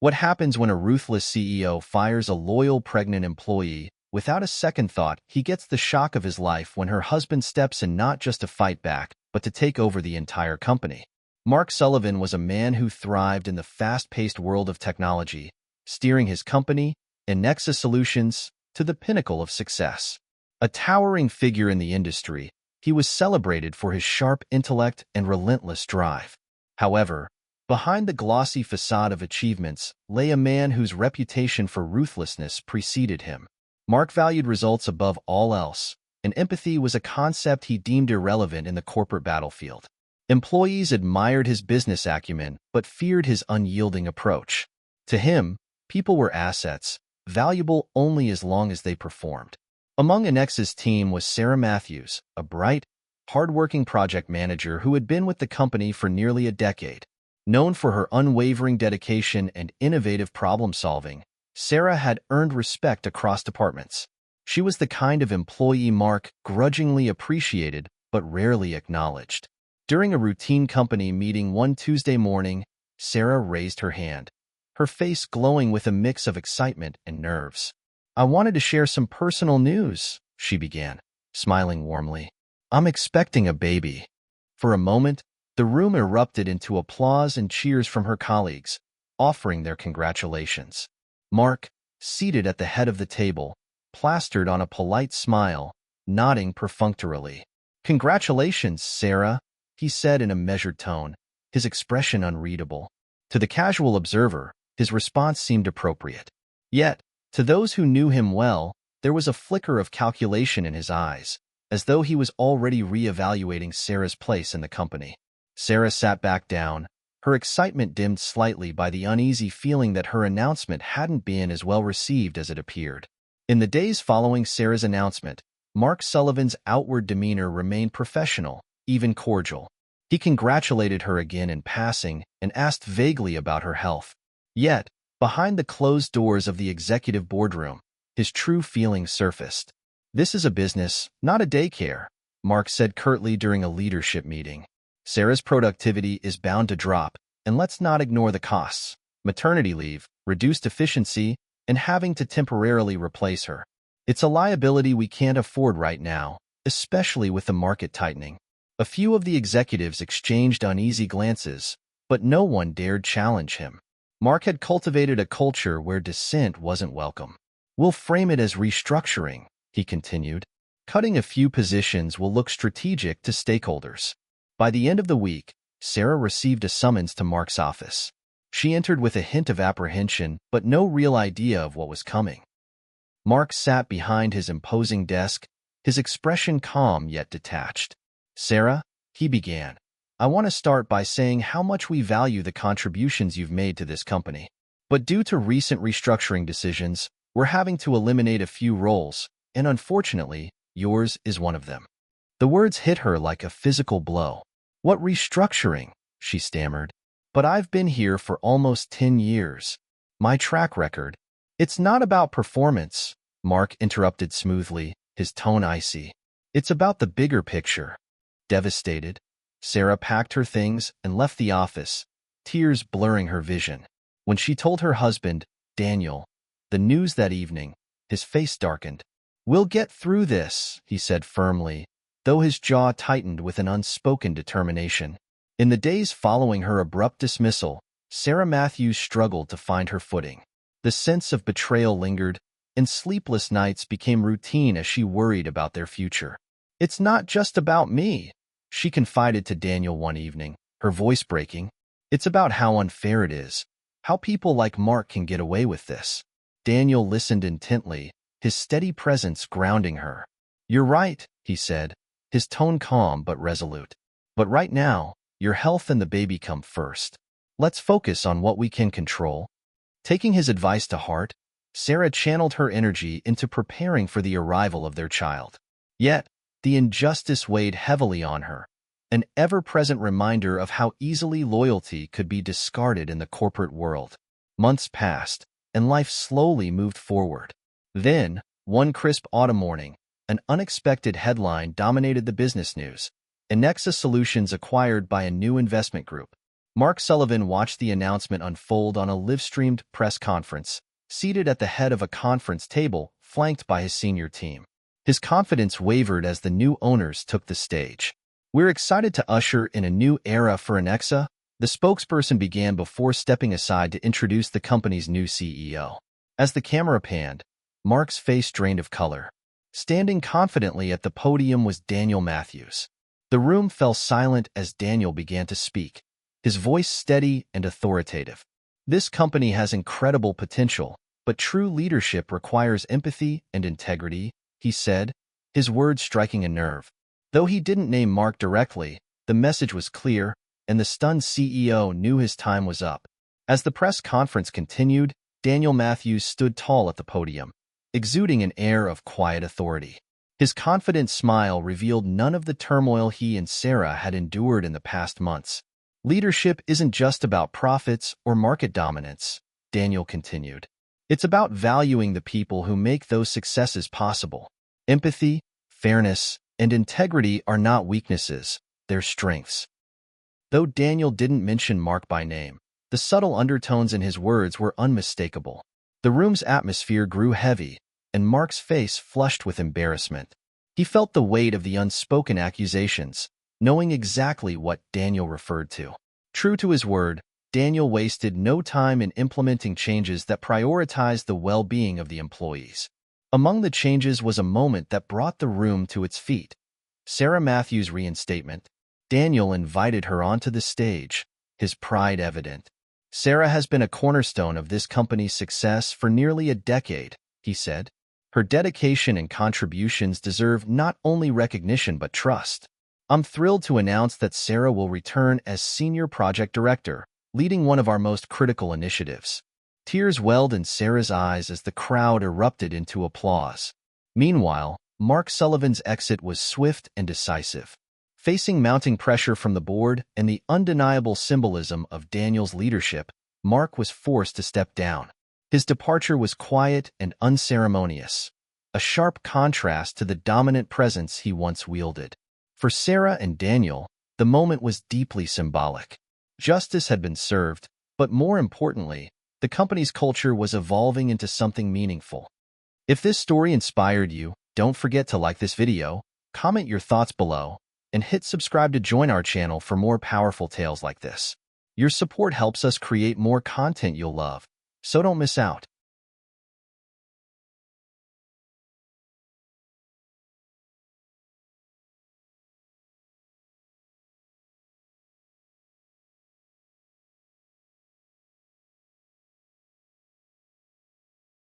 What happens when a ruthless CEO fires a loyal pregnant employee? Without a second thought, he gets the shock of his life when her husband steps in not just to fight back, but to take over the entire company. Mark Sullivan was a man who thrived in the fast-paced world of technology, steering his company, Nexus Solutions, to the pinnacle of success. A towering figure in the industry, he was celebrated for his sharp intellect and relentless drive. However, behind the glossy facade of achievements lay a man whose reputation for ruthlessness preceded him. Mark valued results above all else, and empathy was a concept he deemed irrelevant in the corporate battlefield. Employees admired his business acumen but feared his unyielding approach. To him, people were assets, valuable only as long as they performed. Among Annex's team was Sarah Matthews, a bright, hardworking project manager who had been with the company for nearly a decade. Known for her unwavering dedication and innovative problem-solving, Sarah had earned respect across departments. She was the kind of employee Mark grudgingly appreciated but rarely acknowledged. During a routine company meeting one Tuesday morning, Sarah raised her hand, her face glowing with a mix of excitement and nerves. "I wanted to share some personal news," she began, smiling warmly. "I'm expecting a baby." For a moment, the room erupted into applause and cheers from her colleagues, offering their congratulations. Mark, seated at the head of the table, plastered on a polite smile, nodding perfunctorily. "Congratulations, Sarah," he said in a measured tone, his expression unreadable. To the casual observer, his response seemed appropriate. Yet, to those who knew him well, there was a flicker of calculation in his eyes, as though he was already re-evaluating Sarah's place in the company. Sarah sat back down, her excitement dimmed slightly by the uneasy feeling that her announcement hadn't been as well received as it appeared. In the days following Sarah's announcement, Mark Sullivan's outward demeanor remained professional, even cordial. He congratulated her again in passing and asked vaguely about her health. Yet, behind the closed doors of the executive boardroom, his true feelings surfaced. "This is a business, not a daycare," Mark said curtly during a leadership meeting. "Sarah's productivity is bound to drop, and let's not ignore the costs: maternity leave, reduced efficiency, and having to temporarily replace her. It's a liability we can't afford right now, especially with the market tightening." A few of the executives exchanged uneasy glances, but no one dared challenge him. Mark had cultivated a culture where dissent wasn't welcome. "We'll frame it as restructuring," he continued. "Cutting a few positions will look strategic to stakeholders." By the end of the week, Sarah received a summons to Mark's office. She entered with a hint of apprehension, but no real idea of what was coming. Mark sat behind his imposing desk, his expression calm yet detached. "Sarah," he began, "I want to start by saying how much we value the contributions you've made to this company. But due to recent restructuring decisions, we're having to eliminate a few roles, and unfortunately, yours is one of them." The words hit her like a physical blow. "What restructuring?" she stammered. "But I've been here for almost 10 years. My track record—" "It's not about performance," Mark interrupted smoothly, his tone icy. "It's about the bigger picture." Devastated, Sarah packed her things and left the office, tears blurring her vision. When she told her husband, Daniel, the news that evening, his face darkened. "We'll get through this," he said firmly, though his jaw tightened with an unspoken determination. In the days following her abrupt dismissal, Sarah Matthews struggled to find her footing. The sense of betrayal lingered, and sleepless nights became routine as she worried about their future. "It's not just about me," she confided to Daniel one evening, her voice breaking. "It's about how unfair it is, how people like Mark can get away with this." Daniel listened intently, his steady presence grounding her. "You're right," he said, his tone calm but resolute. "But right now, your health and the baby come first. Let's focus on what we can control." Taking his advice to heart, Sarah channeled her energy into preparing for the arrival of their child. Yet, the injustice weighed heavily on her, an ever-present reminder of how easily loyalty could be discarded in the corporate world. Months passed, and life slowly moved forward. Then, one crisp autumn morning, an unexpected headline dominated the business news: Nexus Solutions acquired by a new investment group. Mark Sullivan watched the announcement unfold on a live-streamed press conference, seated at the head of a conference table, flanked by his senior team. His confidence wavered as the new owners took the stage. "We're excited to usher in a new era for Anexa," the spokesperson began before stepping aside to introduce the company's new CEO. As the camera panned, Mark's face drained of color. Standing confidently at the podium was Daniel Matthews. The room fell silent as Daniel began to speak, his voice steady and authoritative. "This company has incredible potential, but true leadership requires empathy and integrity," he said, his words striking a nerve. Though he didn't name Mark directly, the message was clear, and the stunned CEO knew his time was up. As the press conference continued, Daniel Matthews stood tall at the podium, exuding an air of quiet authority. His confident smile revealed none of the turmoil he and Sarah had endured in the past months. "Leadership isn't just about profits or market dominance," Daniel continued. "It's about valuing the people who make those successes possible. Empathy, fairness, and integrity are not weaknesses, they're strengths." Though Daniel didn't mention Mark by name, the subtle undertones in his words were unmistakable. The room's atmosphere grew heavy, and Mark's face flushed with embarrassment. He felt the weight of the unspoken accusations, knowing exactly what Daniel referred to. True to his word, Daniel wasted no time in implementing changes that prioritized the well-being of the employees. Among the changes was a moment that brought the room to its feet. Sarah Matthews' reinstatement. Daniel invited her onto the stage, his pride evident. "Sarah has been a cornerstone of this company's success for nearly a decade," he said. "Her dedication and contributions deserve not only recognition but trust. I'm thrilled to announce that Sarah will return as Senior Project Director, leading one of our most critical initiatives." Tears welled in Sarah's eyes as the crowd erupted into applause. Meanwhile, Mark Sullivan's exit was swift and decisive. Facing mounting pressure from the board and the undeniable symbolism of Daniel's leadership, Mark was forced to step down. His departure was quiet and unceremonious, a sharp contrast to the dominant presence he once wielded. For Sarah and Daniel, the moment was deeply symbolic. Justice had been served, but more importantly, the company's culture was evolving into something meaningful. If this story inspired you, don't forget to like this video, comment your thoughts below, and hit subscribe to join our channel for more powerful tales like this. Your support helps us create more content you'll love, so don't miss out.